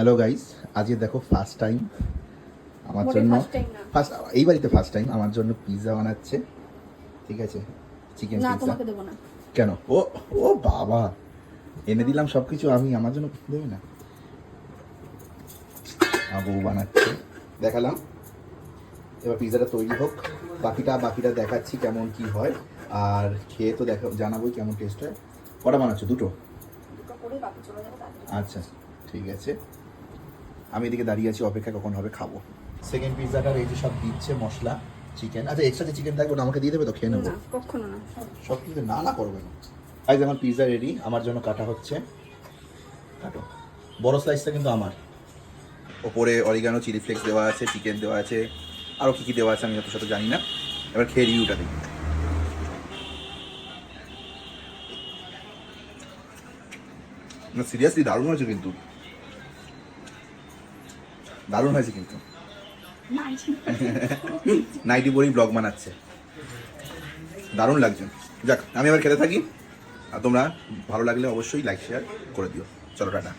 Hello guys, আজকে দেখো first time আমার জন্য এই বাড়িতে ফার্স্ট টাইম আমার জন্য পিৎজা বানাচ্ছে। ঠিক আছে, চিকেন না পিৎজা। তোমাকে দেবো না। কেন? ও ও বাবা, এনে দিলাম সবকিছু, আমি আমার জন্য দেবে না? বউ বানাচ্ছে, দেখালাম। এবার পিৎজাটা তৈরি হোক, বাকিটা দেখাচ্ছি কেমন কি হয়। আর খেয়ে তো জানাবোই কেমন টেস্ট হয়। কটা বানাচ্ছো? দুটো? আচ্ছা ঠিক আছে, আমি এদিকে দাঁড়িয়ে আছি, অপেক্ষা কখন হবে খাবো। সেকেন্ড পিৎজাটার এই যে সব দিচ্ছে মশলা, চিকেন। আচ্ছা, এক্সট্রা যে চিকেন থাকবে ওটা আমাকে দিয়ে দেবে তো? খেয়ে নেবো। না, কখনো না। সব কিছু না করবে না। আজ আমার পিৎজা রেডি, আমার জন্য কাটা হচ্ছে। কাটো। বড় স্লাইসটা কিন্তু আমার। ওপরে অরিগানো, চিলি ফ্লেক্স দেওয়া আছে, চিকেন দেওয়া আছে, আরও কী কী দেওয়া আছে আমি অত শত জানি না। এবার খেয়ে রিভিউটা দিই। না সিরিয়াসলি দারুণ হয়েছে কিন্তু, দারুণ হয়েছে কিন্তু। নাইটি পরেই ব্লগ বানাচ্ছে, দারুণ লাগছে। যাক, আমি এবার খেতে থাকি, আর তোমরা ভালো লাগলে অবশ্যই লাইক শেয়ার করে দিও। চলো টাটা।